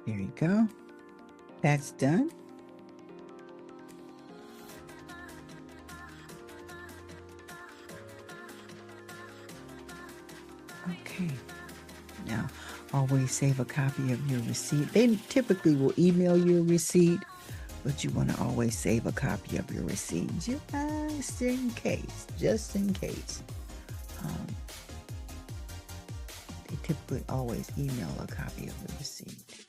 There you go. That's done. Okay. Now, always save a copy of your receipt. They typically will email you a receipt, but you want to always save a copy of your receipt just in case. Just in case. They typically always email a copy of the receipt.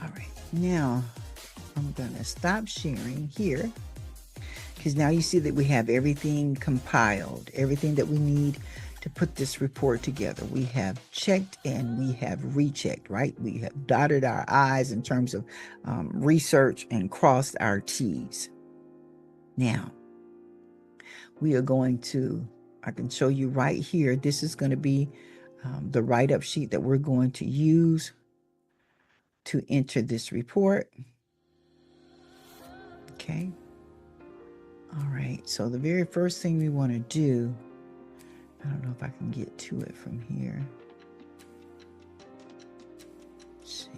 All right. Now, I'm going to stop sharing here because now you see that we have everything compiled, everything that we need to put this report together. We have checked and we have rechecked, right? We have dotted our I's in terms of research and crossed our T's. Now, we are going to, I can show you right here, this is going to be the write-up sheet that we're going to use to enter this report. Okay. All right. So the very first thing we want to do, I don't know if I can get to it from here. Let's see.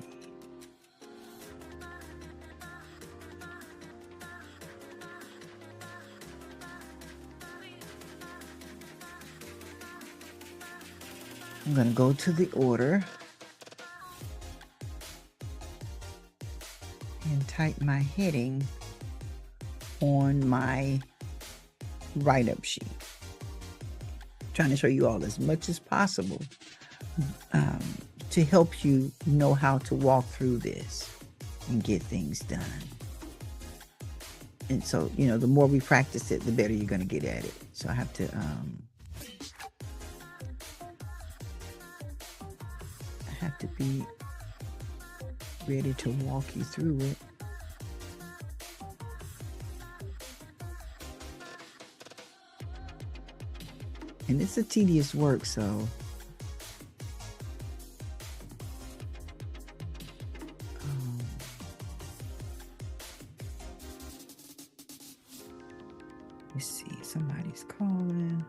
I'm going to go to the order and type my heading on my write-up sheet. I'm trying to show you all as much as possible to help you know how to walk through this and get things done. And so, you know, the more we practice it, the better you're going to get at it. So I have to be ready to walk you through it. And it's a tedious work, so let's see, somebody's calling.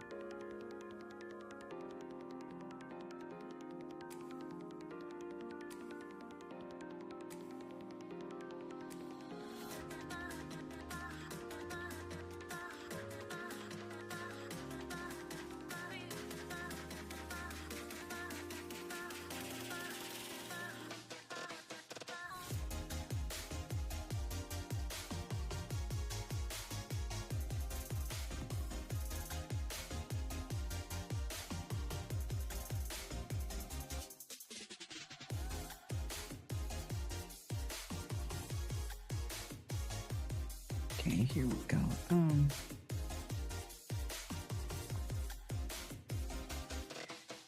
Okay, here we go.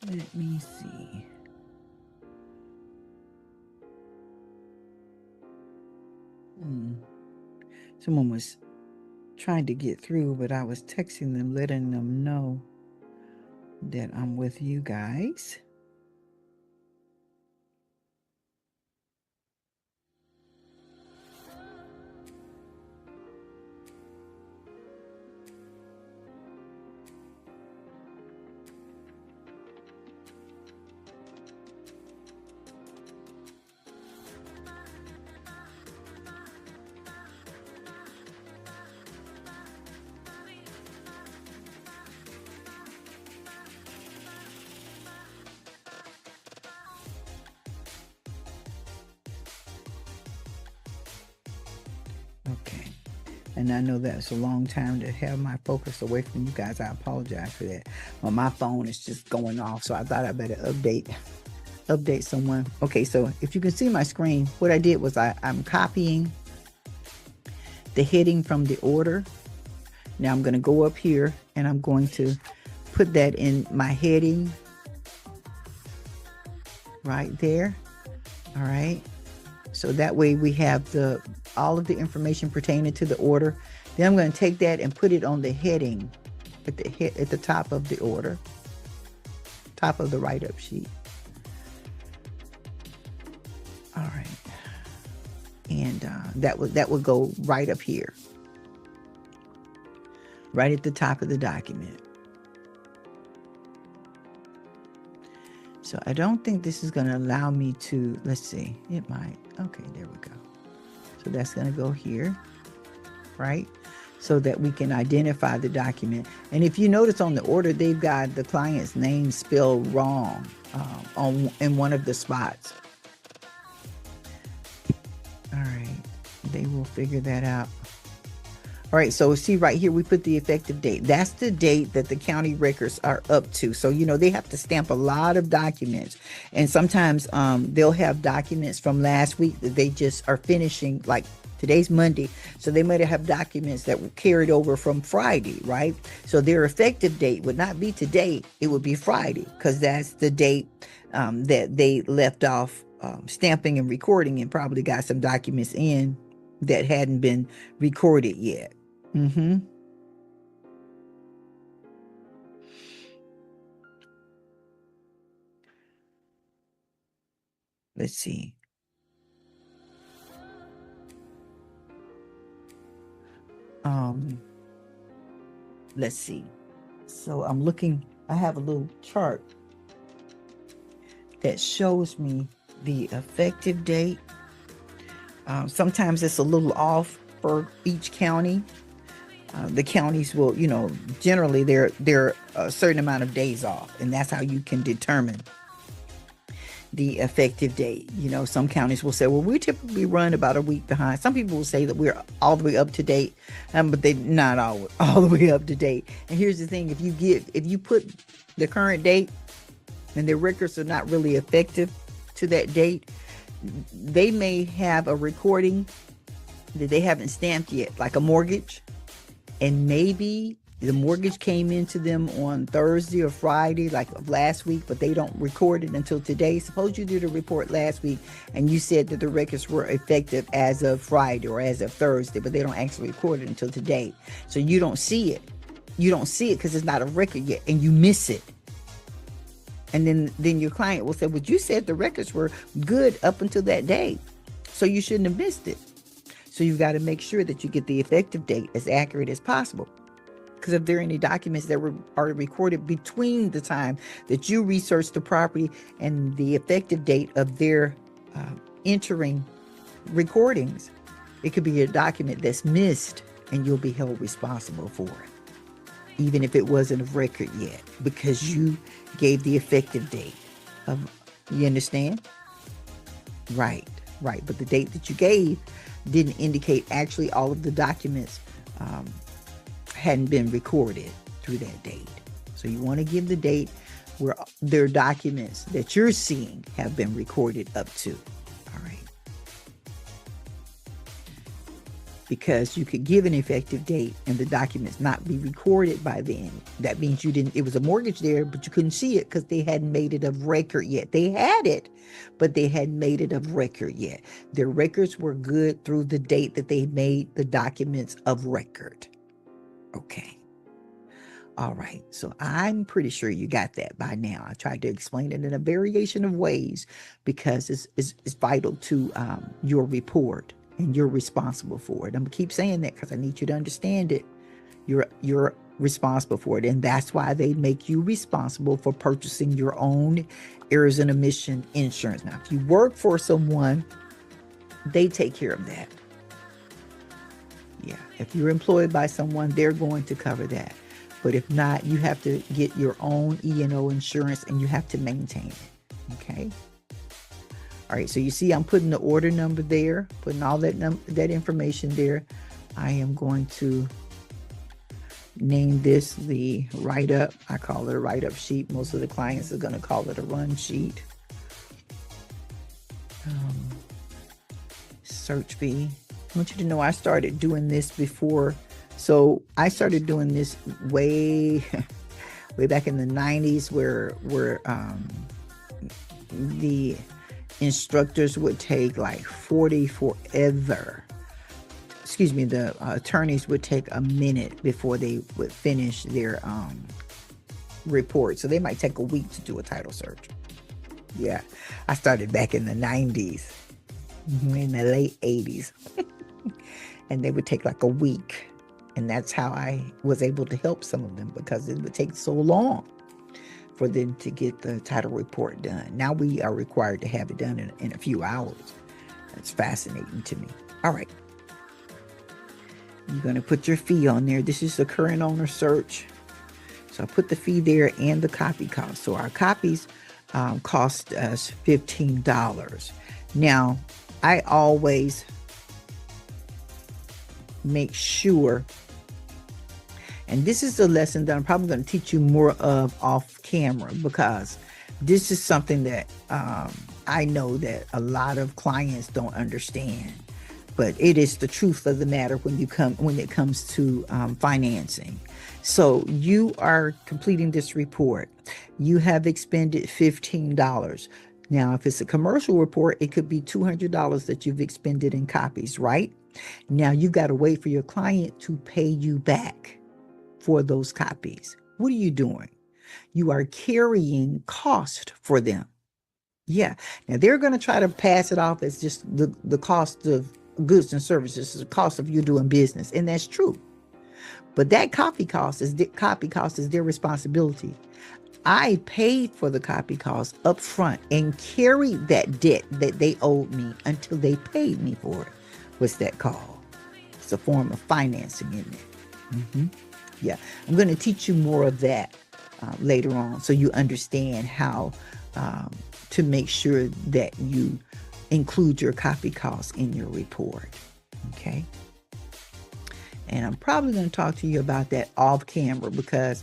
Let me see. Someone was trying to get through, but I was texting them, letting them know that I'm with you guys. Okay. And I know that's a long time to have my focus away from you guys. I apologize for that. Well, my phone is just going off, so I thought I better update someone. Okay, so if you can see my screen, what I did was I'm copying the heading from the order. Now I'm going to go up here and I'm going to put that in my heading right there. All right. So that way we have all of the information pertaining to the order. Then I'm going to take that and put it on the heading at the top of the order, top of the write-up sheet. All right. And that would go right up here, right at the top of the document. So I don't think this is going to allow me to, let's see, it might. Okay, there we go. So that's going to go here, right? So that we can identify the document. And if you notice on the order, they've got the client's name spelled wrong in one of the spots. All right, they will figure that out. All right, so see right here, we put the effective date. That's the date that the county records are up to. So, you know, they have to stamp a lot of documents. And sometimes they'll have documents from last week that they just are finishing, like today's Monday. So they might have documents that were carried over from Friday, right? So their effective date would not be today. It would be Friday, because that's the date that they left off stamping and recording, and probably got some documents in that hadn't been recorded yet. Let's see. Let's see. So I'm looking, I have a little chart that shows me the effective date. Sometimes it's a little off for each county. The counties will, you know, generally they're a certain amount of days off, and that's how you can determine the effective date. You know, some counties will say, well, we typically run about a week behind. Some people will say that we're all the way up to date, but they're not all the way up to date. And here's the thing: if you put the current date and their records are not really effective to that date, they may have a recording that they haven't stamped yet, like a mortgage, and maybe the mortgage came into them on Thursday or Friday, like of last week, but they don't record it until today. Suppose you did a report last week and you said that the records were effective as of Friday or as of Thursday, but they don't actually record it until today. So you don't see it. You don't see it because it's not a record yet, and you miss it. And then your client will say, well, you said the records were good up until that day, so you shouldn't have missed it. So you've got to make sure that you get the effective date as accurate as possible. Because if there are any documents that are recorded between the time that you research the property and the effective date of their entering recordings, it could be a document that's missed, and you'll be held responsible for it, even if it wasn't of record yet, because you gave the effective date of, you understand? Right. But the date that you gave didn't indicate actually all of the documents hadn't been recorded through that date. So you want to give the date where their documents that you're seeing have been recorded up to. All right. Because you could give an effective date and the documents not be recorded by then. That means it was a mortgage there, but you couldn't see it because they hadn't made it of record yet. They had it, but they hadn't made it of record yet. Their records were good through the date that they made the documents of record. Okay. All right. So I'm pretty sure you got that by now. I tried to explain it in a variation of ways because it's vital to your report, and you're responsible for it. I'm gonna keep saying that because I need you to understand it. You're responsible for it, and that's why they make you responsible for purchasing your own errors and omission insurance. Now, if you work for someone, they take care of that. Yeah, if you're employed by someone, they're going to cover that. But if not, you have to get your own E&O insurance, and you have to maintain it. Okay. All right. So you see, I'm putting the order number there, putting all that information there. I am going to name this the write-up. I call it a write-up sheet. Most of the clients are going to call it a run sheet. Search fee. I want you to know I started doing this before. So I started doing this way back in the 90s, where the instructors would take like 40 forever. Excuse me, the attorneys would take a minute before they would finish their report. So they might take a week to do a title search. Yeah, I started back in the 90s, in the late 80s. And they would take like a week. And that's how I was able to help some of them, because it would take so long for them to get the title report done. Now we are required to have it done in a few hours. That's fascinating to me. All right. You're going to put your fee on there. This is the current owner search. So I put the fee there and the copy cost. So our copies cost us $15. Now, I always make sure, and this is a lesson that I'm probably going to teach you more of off camera, because this is something that I know that a lot of clients don't understand, but it is the truth of the matter when it comes to financing. So you are completing this report. You have expended $15. Now, if it's a commercial report, it could be $200 that you've expended in copies, right? Now you've got to wait for your client to pay you back for those copies. What are you doing? You are carrying cost for them. Yeah. Now they're going to try to pass it off as just the cost of goods and services, the cost of you doing business. And that's true. But that copy cost is their responsibility. I paid for the copy cost up front and carried that debt that they owed me until they paid me for it. What's that called? It's a form of financing, isn't it? Yeah. I'm going to teach you more of that later on, so you understand how to make sure that you include your copy costs in your report. Okay. And I'm probably going to talk to you about that off camera, because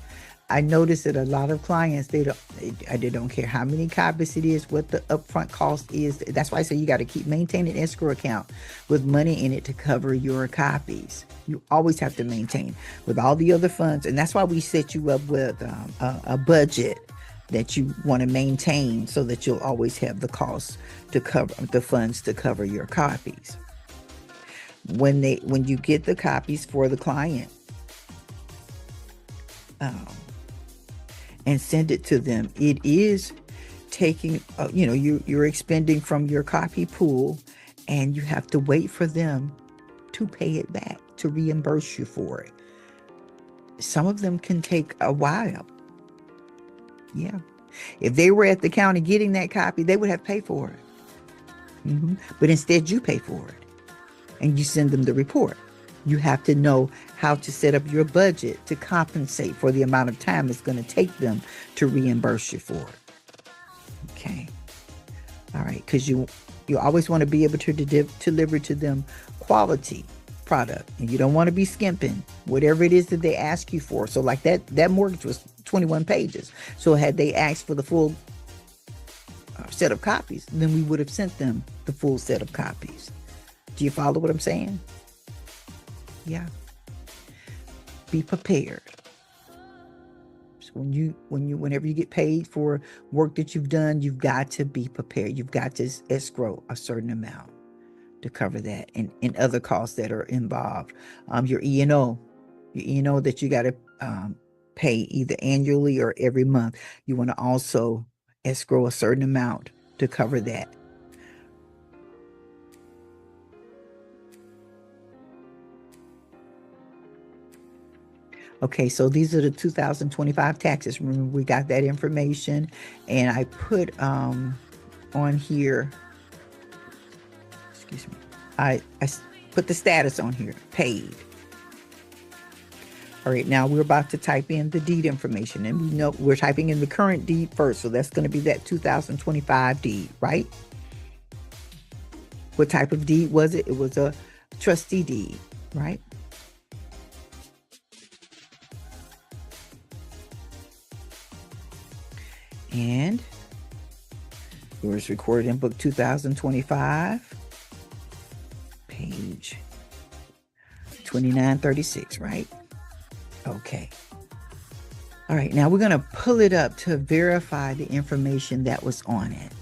I noticed that a lot of clients, they don't care how many copies it is, what the upfront cost is. That's why I say you got to keep maintaining an escrow account with money in it to cover your copies. You always have to maintain with all the other funds. And that's why we set you up with a budget that you want to maintain, so that you'll always have the costs to cover the funds to cover your copies. When you get the copies for the client, and send it to them, it is taking, you're expending from your copy pool, and you have to wait for them to pay it back, to reimburse you for it. Some of them can take a while. Yeah. If they were at the county getting that copy, they would have paid for it. But instead you pay for it and you send them the report. You have to know how to set up your budget to compensate for the amount of time it's going to take them to reimburse you for it. Okay. All right. Because you always want to be able to deliver to them quality product, and you don't want to be skimping whatever it is that they ask you for. So like that mortgage was 21 pages. So had they asked for the full set of copies, then we would have sent them the full set of copies. Do you follow what I'm saying? Yeah. Be prepared. So whenever you get paid for work that you've done, you've got to be prepared. You've got to escrow a certain amount to cover that and other costs that are involved. Your E&O that you got to pay either annually or every month. You want to also escrow a certain amount to cover that. Okay, so these are the 2025 taxes. Remember, we got that information, and I put on here, excuse me, I put the status on here, paid. All right, now we're about to type in the deed information, and we know we're typing in the current deed first, so that's going to be that 2025 deed, right? What type of deed was it? It was a trustee deed, right? And it was recorded in book 2025, page 2936, right? Okay. All right, now we're going to pull it up to verify the information that was on it.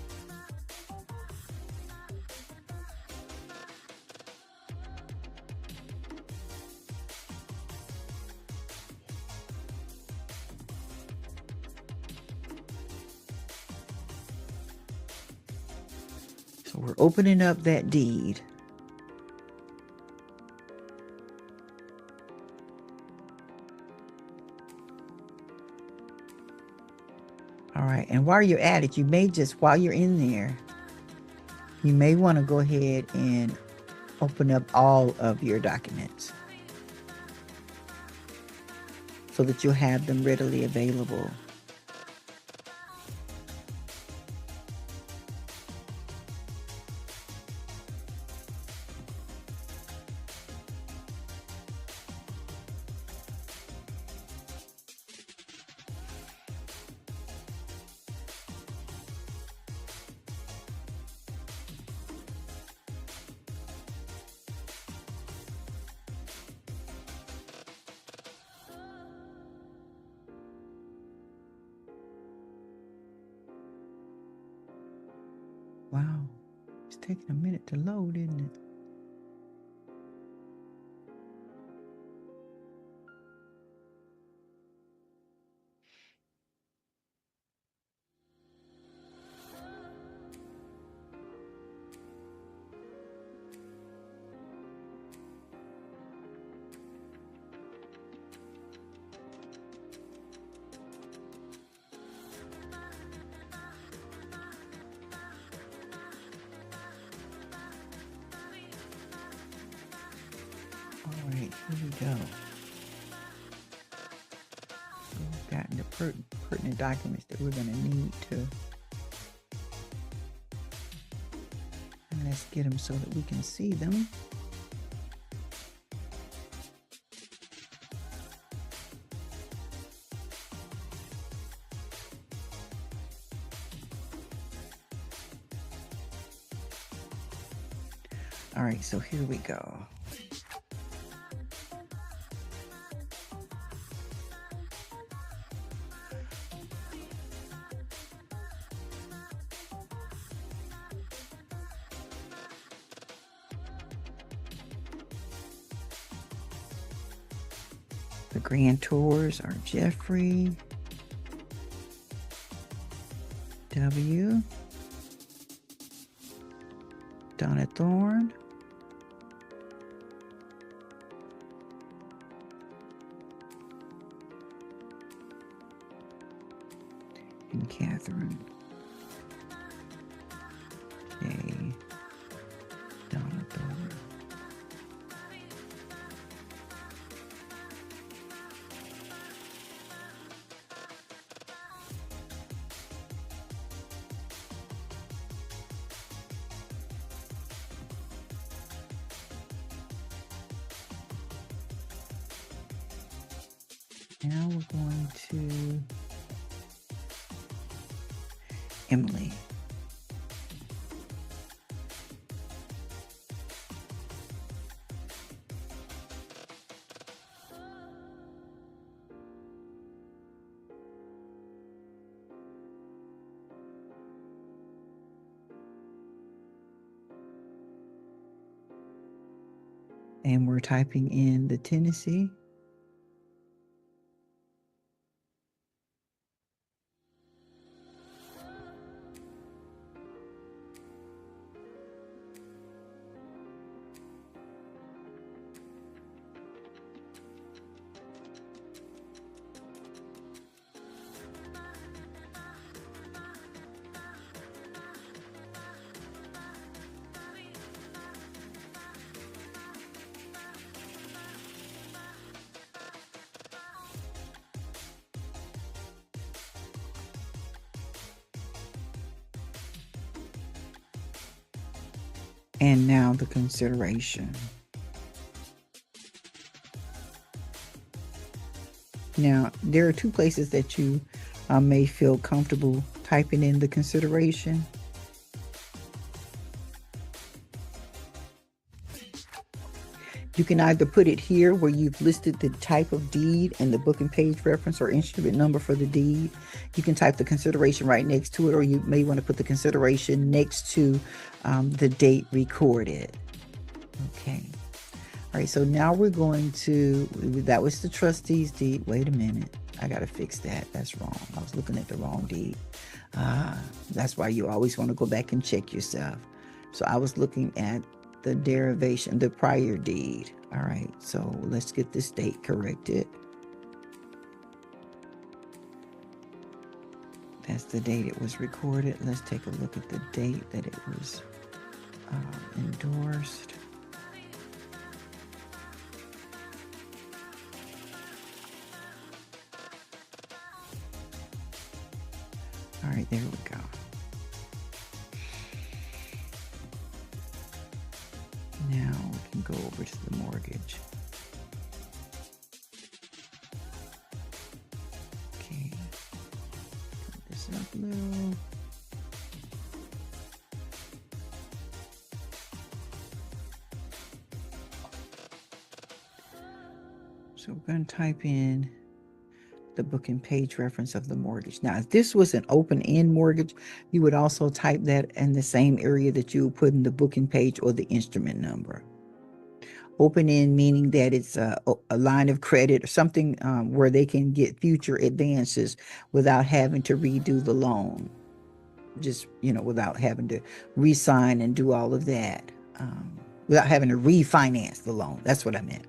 So we're opening up that deed. right, and while you're at it, you may just, while you're in there, you may want to go ahead and open up all of your documents so that you'll have them readily available. Wow, it's taking a minute to load, isn't it? All right, here we go. We've gotten the pertinent documents that we're going to need to. And let's get them so that we can see them. All right, so here we go. The grantors are Jeffrey W., Donna Thorne, and Catherine J. Donna Thorne. Now we're going to Emily. And we're typing in the Tennessee. And now the consideration. Now, there are two places that you may feel comfortable typing in the consideration. You can either put it here where you've listed the type of deed and the book and page reference or instrument number for the deed. You can type the consideration right next to it, or you may want to put the consideration next to the date recorded. Okay. All right, so now we're going to, that was the trustee's deed. Wait a minute. I got to fix that. That's wrong. I was looking at the wrong deed. That's why you always want to go back and check yourself. So I was looking at the derivation, the prior deed. All right, so let's get this date corrected. That's the date it was recorded. Let's take a look at the date that it was endorsed. All right, there we go. Now we can go over to the mortgage. Okay, turn this up a little. So we're going to type in the book and page reference of the mortgage. Now, if this was an open-end mortgage, you would also type that in the same area that you would put in the book and page or the instrument number. Open-end meaning that it's a line of credit or something where they can get future advances without having to redo the loan. Just, without having to re-sign and do all of that. Without having to refinance the loan. That's what I meant.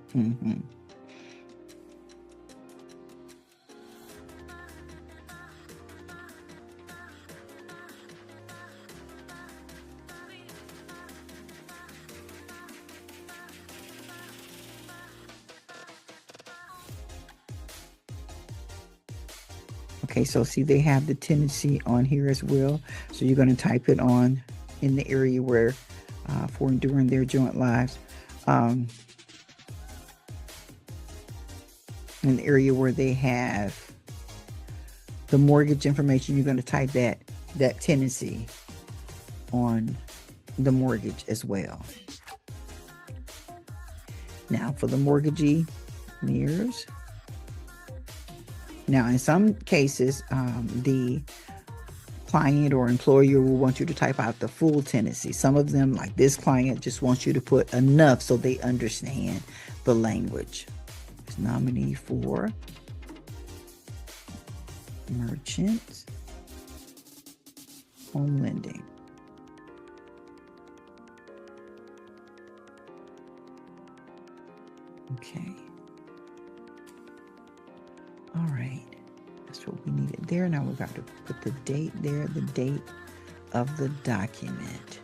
Okay, so see, they have the tenancy on here as well. So you're going to type it on in the area where, for enduring their joint lives. In the area where they have the mortgage information, you're going to type that tenancy on the mortgage as well. Now for the mortgagee, mirrors. Now, in some cases, the client or employer will want you to type out the full tenancy. Some of them, like this client, just wants you to put enough so they understand the language. It's nominee for merchant home lending. Okay. All right, that's what we needed there. Now we've got to put the date there, the date of the document.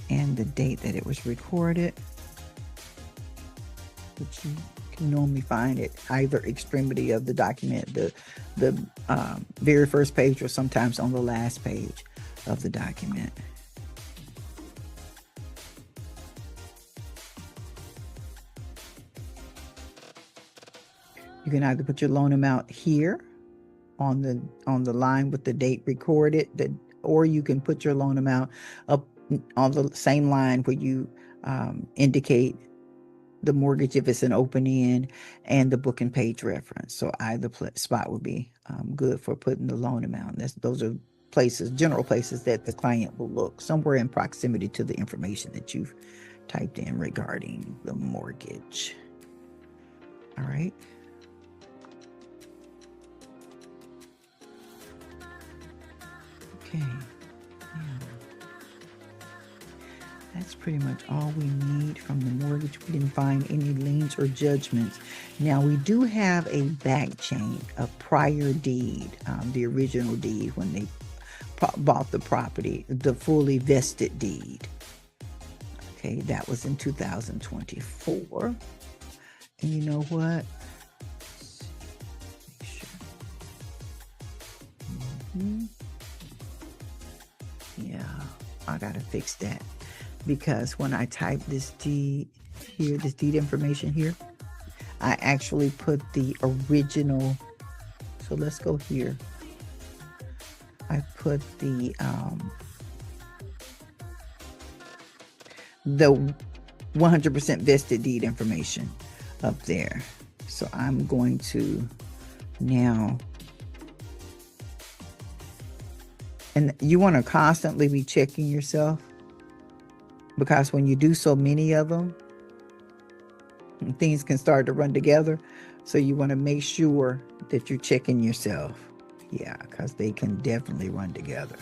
And the date that it was recorded, which you can normally find at either extremity of the document, the very first page, or sometimes on the last page of the document. You can either put your loan amount here on the line with the date recorded, or you can put your loan amount up on the same line where you indicate the mortgage if it's an open end and the book and page reference. So either spot would be good for putting the loan amount. Those are places, general places that the client will look, somewhere in proximity to the information that you've typed in regarding the mortgage. All right. Okay. Now, that's pretty much all we need from the mortgage. We didn't find any liens or judgments. Now, we do have a back chain, a prior deed, the original deed when they bought the property, the fully vested deed. Okay, that was in 2024. And you know what? Make sure. Yeah, I gotta fix that. Because when I type this deed here, this deed information here, I actually put the original. So let's go here. I put the 100% vested deed information up there. So I'm going to now, and you want to constantly be checking yourself, because when you do so many of them, things can start to run together. So you want to make sure that you're checking yourself. Yeah, because they can definitely run together.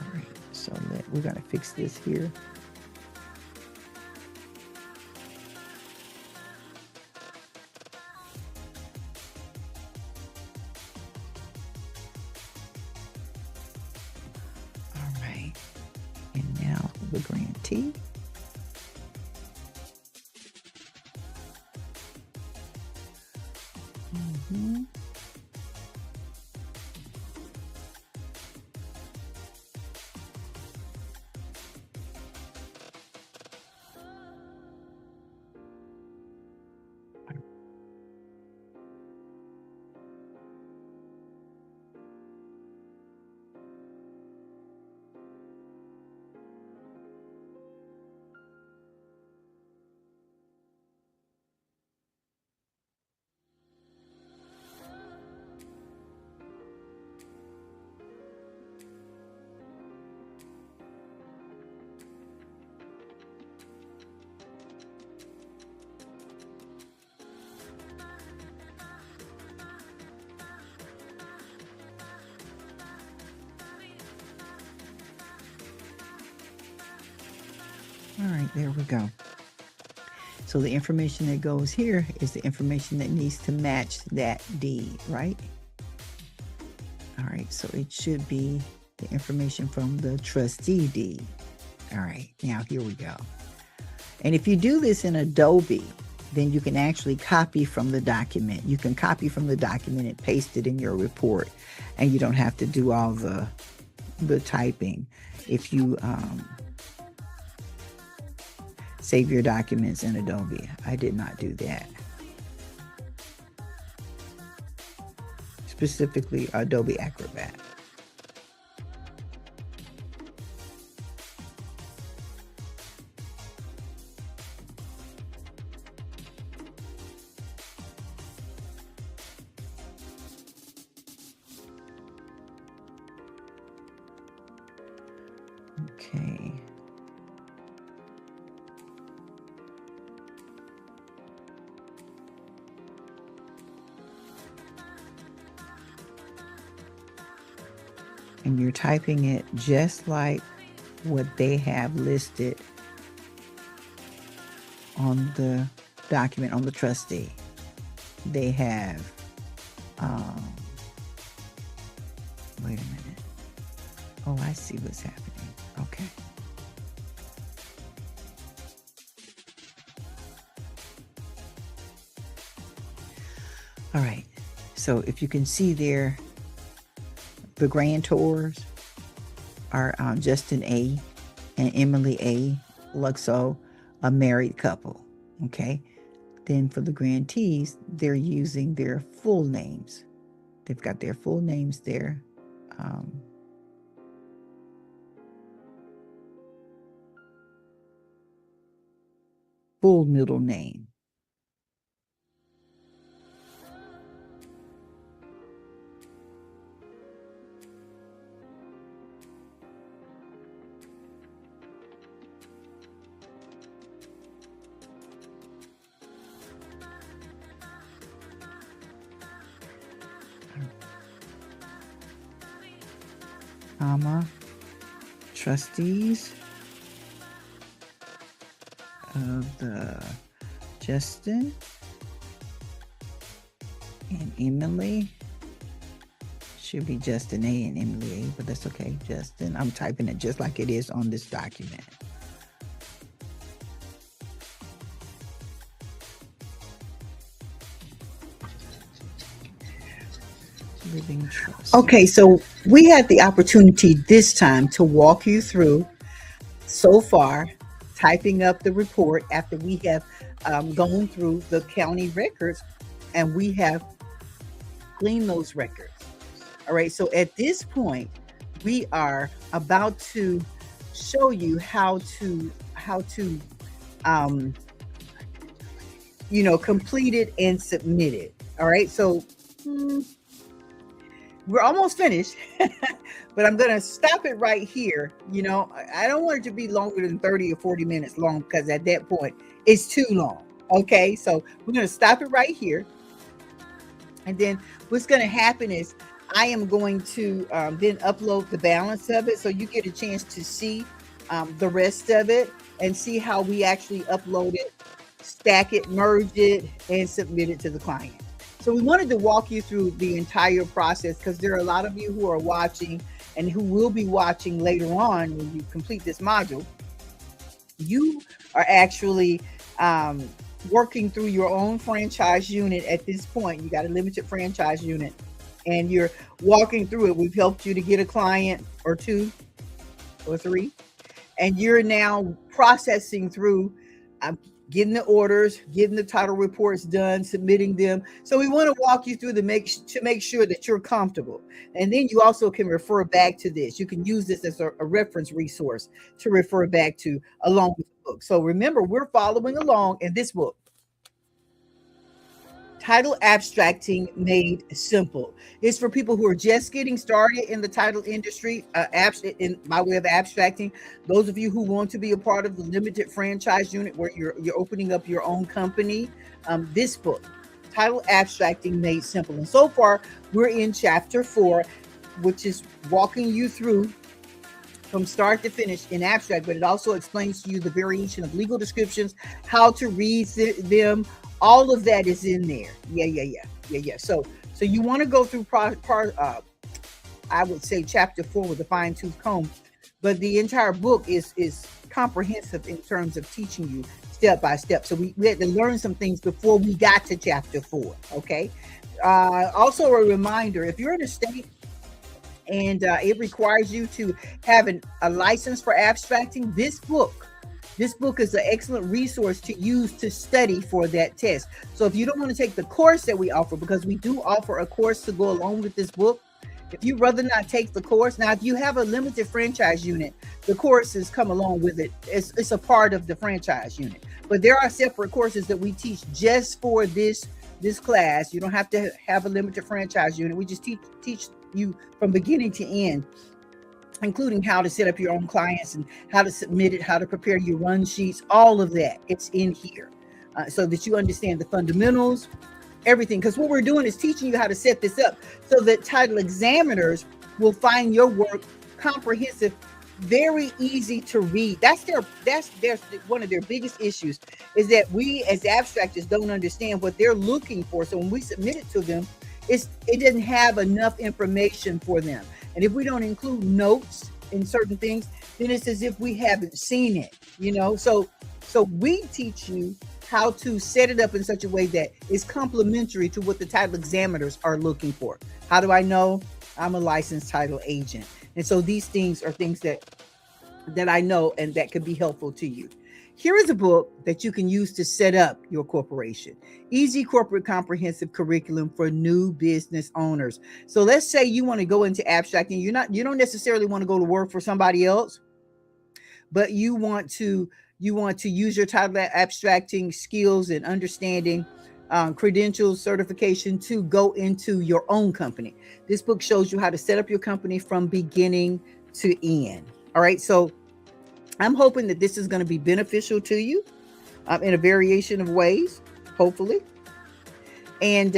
All right, so we're going to fix this here. All right, and now the grantee. All right, there we go. So the information that goes here is the information that needs to match that deed, right? All right, so it should be the information from the trustee deed. All right, now here we go. And if you do this in Adobe, then you can actually copy from the document. You can copy from the document and paste it in your report, and you don't have to do all the typing. If you save your documents in Adobe. I did not do that. Specifically Adobe Acrobat. Okay. And you're typing it just like what they have listed on the document on the trustee. They have, wait a minute. Oh, I see what's happening. Okay. All right. So if you can see there, the grantors are Justin A. and Emily A. Luxo, a married couple. Okay. Then for the grantees, they're using their full names. They've got their full names there. Full middle name. Trustees of the Justin and Emily. Should be Justin A and Emily A, but that's okay. Justin, I'm typing it just like it is on this document. Living trust. Okay, so we had the opportunity this time to walk you through so far typing up the report after we have gone through the county records and we have cleaned those records. All right, so at this point, we are about to show you how to complete it and submit it. All right, so we're almost finished, but I'm going to stop it right here. I don't want it to be longer than 30 or 40 minutes long because at that point it's too long. Okay, so we're going to stop it right here. And then what's going to happen is I am going to then upload the balance of it so you get a chance to see the rest of it and see how we actually upload it, stack it, merge it, and submit it to the client. So we wanted to walk you through the entire process because there are a lot of you who are watching and who will be watching later on when you complete this module. You are actually working through your own franchise unit at this point. You got a limited franchise unit and you're walking through it. We've helped you to get a client or 2 or 3, and you're now processing through getting the orders, getting the title reports done, submitting them. So we want to walk you through to make sure that you're comfortable. And then you also can refer back to this. You can use this as a reference resource to refer back to along with the book. So remember, we're following along in this book, Title Abstracting Made Simple. It's for people who are just getting started in the title industry, by way of abstracting. Those of you who want to be a part of the limited franchise unit where you're opening up your own company, this book, Title Abstracting Made Simple. And so far, we're in chapter 4, which is walking you through from start to finish in abstract, but it also explains to you the variation of legal descriptions, how to read them. All of that is in there. Yeah. So you want to go through I would say chapter 4 with a fine-tooth comb, but the entire book is comprehensive in terms of teaching you step by step. So we had to learn some things before we got to chapter 4. Okay. Also a reminder, if you're in a state and it requires you to have a license for abstracting, this book is an excellent resource to use to study for that test. So if you don't want to take the course that we offer, because we do offer a course to go along with this book, if you'd rather not take the course, now if you have a limited franchise unit, the courses come along with it. It's a part of the franchise unit. But there are separate courses that we teach just for this class. You don't have to have a limited franchise unit. We just teach you from beginning to end, including how to set up your own clients and how to submit it, how to prepare your run sheets, all of that. It's in here so that you understand the fundamentals, everything. Because what we're doing is teaching you how to set this up so that title examiners will find your work comprehensive, very easy to read. That's one of their biggest issues, is that we as abstractors don't understand what they're looking for. So when we submit it to them, it doesn't have enough information for them. And if we don't include notes in certain things, then it's as if we haven't seen it, So we teach you how to set it up in such a way that is complementary to what the title examiners are looking for. How do I know? I'm a licensed title agent. And so these things are things that I know and that could be helpful to you. Here is a book that you can use to set up your corporation. Easy Corporate Comprehensive Curriculum for New Business Owners. So let's say you want to go into abstracting. You don't necessarily want to go to work for somebody else, but you want to use your title abstracting skills and understanding, credentials, certification to go into your own company. This book shows you how to set up your company from beginning to end. All right. So I'm hoping that this is going to be beneficial to you in a variation of ways, hopefully. And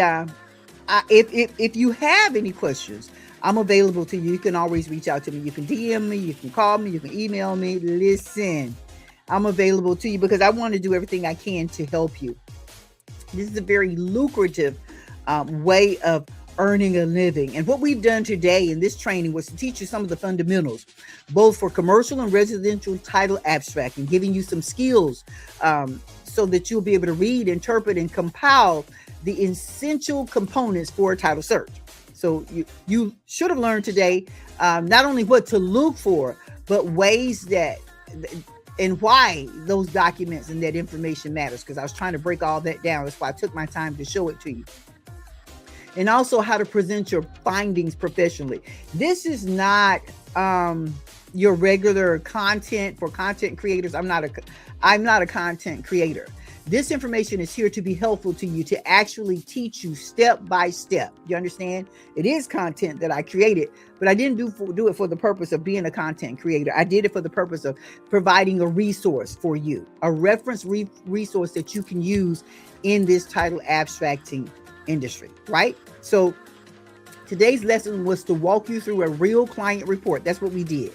if you have any questions, I'm available to you. You can always reach out to me. You can DM me, you can call me, you can email me. Listen, I'm available to you because I want to do everything I can to help you. This is a very lucrative way of earning a living. And what we've done today in this training was to teach you some of the fundamentals, both for commercial and residential title abstracting, giving you some skills so that you'll be able to read, interpret, and compile the essential components for a title search. So you should have learned today not only what to look for, but ways that and why those documents and that information matters, because I was trying to break all that down. That's why I took my time to show it to you. And also how to present your findings professionally. This is not your regular content for content creators. I'm not a content creator. This information is here to be helpful to you, to actually teach you step by step. You understand? It is content that I created, but I didn't do it for the purpose of being a content creator. I did it for the purpose of providing a resource for you, a reference resource that you can use in this title abstracting industry, right? So Today's lesson was to walk you through a real client report. That's what we did.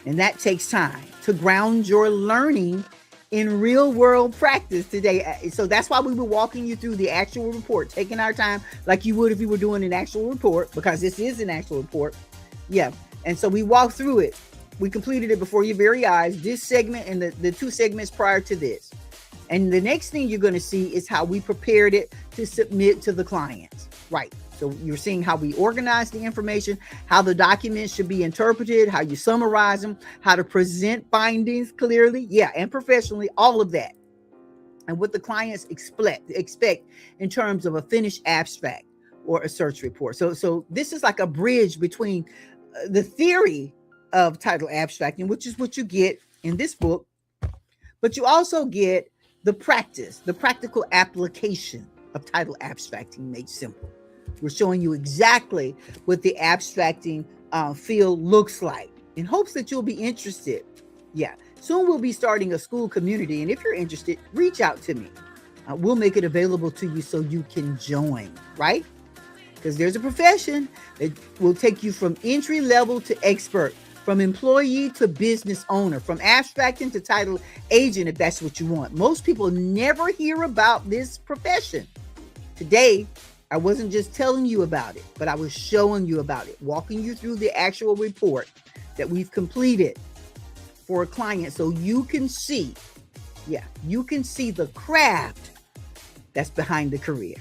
And that takes time to ground your learning in real world practice today. So that's why we were walking you through the actual report, taking our time like you would if you were doing an actual report, because this is an actual report. Yeah. And so we walked through it. We completed it before your very eyes, this segment and the 2 segments prior to this. And the next thing you're going to see is how we prepared it to submit to the clients. Right. So you're seeing how we organize the information, how the documents should be interpreted, how you summarize them, how to present findings clearly, and professionally, all of that. And what the clients expect in terms of a finished abstract or a search report. So this is like a bridge between the theory of title abstracting, which is what you get in this book, but you also get the practical application of title abstracting made simple. We're showing you exactly what the abstracting field looks like in hopes that you'll be interested. Soon we'll be starting a school community. And if you're interested, reach out to me. We'll make it available to you so you can join, right? Because there's a profession that will take you from entry level to expert, from employee to business owner, from abstracting to title agent, if that's what you want. Most people never hear about this profession. Today, I wasn't just telling you about it, but I was showing you about it, walking you through the actual report that we've completed for a client so you can see, you can see the craft that's behind the career.